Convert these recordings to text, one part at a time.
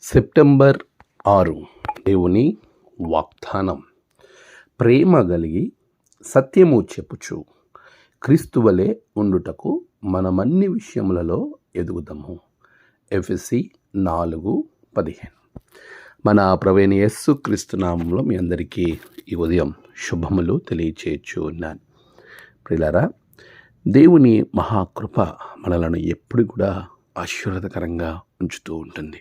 September 6 దేవుని వాగ్దానం. ప్రేమ కలిగి సత్యము చెప్పుచు క్రీస్తువలే ఉండుటకు మనమన్ని విషయములలో ఎదుగుదాము. ఎఫెసీ 4:15. మన ప్రభువైన యేసు క్రీస్తు నామములో మీ అందరికీ ఈ ఉదయం శుభములు తెలియచేయచ్చు ఉన్నాను. ప్రియులారా, దేవుని మహాకృప మనలను ఎప్పుడు కూడా ఆశీర్వాదకరంగా ఉంచుతూ ఉంటుంది.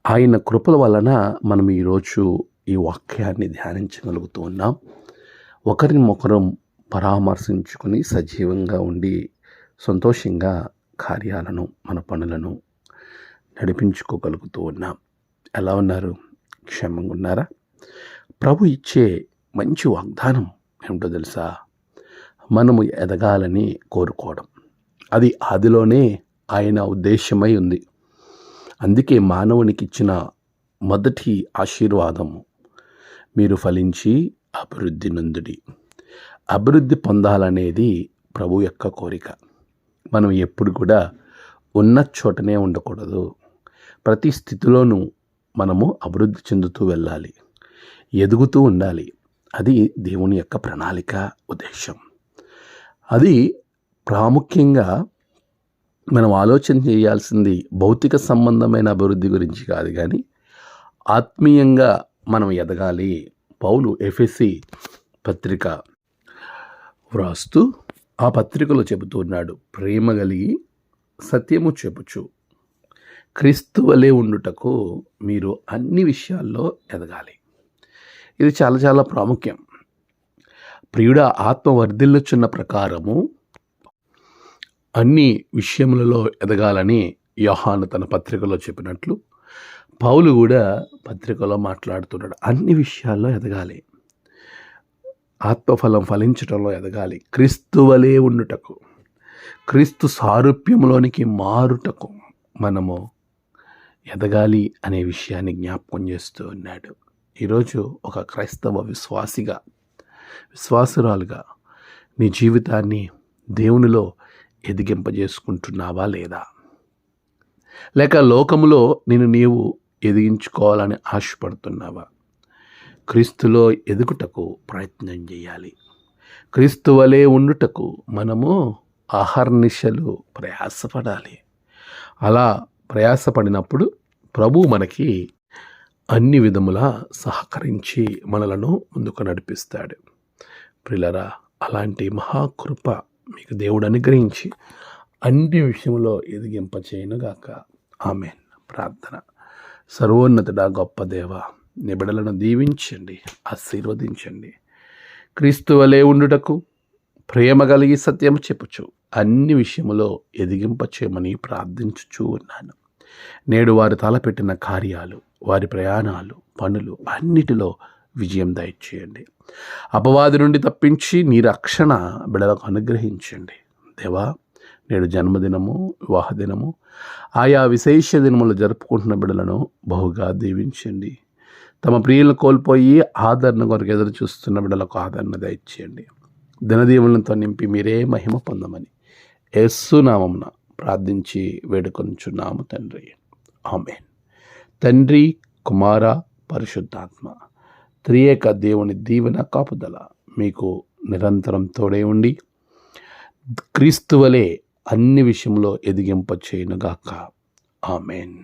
ఆయన కృపల వలన మనం ఈరోజు ఈ వాక్యాన్ని ధ్యానించగలుగుతూ ఉన్నాం. ఒకరినొకరం పరామర్శించుకొని సజీవంగా ఉండి సంతోషంగా కార్యాలను, మన పనులను నడిపించుకోగలుగుతూ ఉన్నాం. ఎలా ఉన్నారు? క్షేమంగా ఉన్నారా? ప్రభు ఇచ్చే మంచి వాగ్దానం ఏమిటో తెలుసా? మనము ఎదగాలని కోరుకోవడం. అది ఆదిలోనే ఆయన ఉద్దేశమై ఉంది. అందుకే మానవునికి ఇచ్చిన మొదటి ఆశీర్వాదము, మీరు ఫలించి అభివృద్ధి నొందుడి. అభివృద్ధి పొందాలనేది ప్రభు యొక్క కోరిక. మనం ఎప్పుడు కూడా ఉన్న చోటనే ఉండకూడదు. ప్రతి స్థితిలోనూ మనము అభివృద్ధి చెందుతూ వెళ్ళాలి, ఎదుగుతూ ఉండాలి. అది దేవుని యొక్క ప్రణాళిక, ఉద్దేశం. అది ప్రాముఖ్యంగా మనం ఆలోచన చేయాల్సింది భౌతిక సంబంధమైన అభివృద్ధి గురించి కాదు, కానీ ఆత్మీయంగా మనం ఎదగాలి. పౌలు ఎఫెసీ పత్రిక వ్రాస్తూ ఆ పత్రికలో చెబుతూ ఉన్నాడు, ప్రేమ కలిగి సత్యము చెప్పుచు క్రీస్తు వలె ఉండుటకు మీరు అన్ని విషయాల్లో ఎదగాలి. ఇది చాలా చాలా ప్రాముఖ్యం. ప్రియుడ ఆత్మ వర్ధిల్లుచున్న ప్రకారము అన్ని విషయములలో ఎదగాలని యోహాను తన పత్రికలో చెప్పినట్లు పౌలు కూడా పత్రికలో మాట్లాడుతున్నాడు. అన్ని విషయాల్లో ఎదగాలి, ఆత్మఫలం ఫలించడంలో ఎదగాలి, క్రీస్తు వలె ఉండుటకు, క్రీస్తు సారూప్యంలోనికి మారుటకు మనము ఎదగాలి అనే విషయాన్ని జ్ఞాపకం చేస్తూ ఉన్నాడు. ఈరోజు ఒక క్రైస్తవ విశ్వాసురాలుగా నీ జీవితాన్ని దేవునిలో ఎదిగింపజేసుకుంటున్నావా లేదా? లేక లోకములో నీవు ఎదిగించుకోవాలని ఆశపడుతున్నావా? క్రీస్తులో ఎదుగుటకు ప్రయత్నం చేయాలి. క్రీస్తు వలె ఉండుటకు మనము అహర్నిశలు ప్రయాసపడాలి. అలా ప్రయాసపడినప్పుడు ప్రభు మనకి అన్ని విధములా సహకరించి మనలను ముందుకు నడిపిస్తాడు. ప్రియులారా, అలాంటి మహాకృప మీకు దేవుడు అనుగ్రహించి అన్ని విషయంలో ఎదిగింపచేయునుగాక. ఆమేన్. ప్రార్థన. సర్వోన్నతుడా, గొప్ప దేవ, నీ బిడ్డలను దీవించండి, ఆశీర్వదించండి. క్రీస్తు వలె ఉండుటకు ప్రేమ కలిగి సత్యము చెప్పుచు అన్ని విషయములో ఎదిగింపచేయమని ప్రార్థించుచూ ఉన్నాను. నేడు వారు తలపెట్టిన కార్యాలు, వారి ప్రయాణాలు, పనులు అన్నిటిలో విజయం దయచేయండి. అపవాది నుండి తప్పించి నీ రక్షణ బిడ్డలకు అనుగ్రహించండి. దేవా, నేడు జన్మదినము, వివాహ దినము, ఆయా విశేష దినములు జరుపుకుంటున్న బిడ్డలను బహుగా దీవించండి. తమ ప్రియులను కోల్పోయి ఆదరణ కొరకు ఎదురు చూస్తున్న బిడ్డలకు ఆదరణ దయచేయండి. దినదీవులతో నింపి మీరే మహిమ పొందమని యేసు నామమున ప్రార్థించి వేడుకొనుచున్నాము తండ్రి. ఆమేన్. తండ్రి, కుమార, పరిశుద్ధాత్మ త్రియేక దేవుని దీవెన, కాపుదల మీకు నిరంతరం తోడే ఉండి క్రీస్తు వలె అన్ని విషయంలో ఎదిగింపచేయునుగాక. ఆమేన్.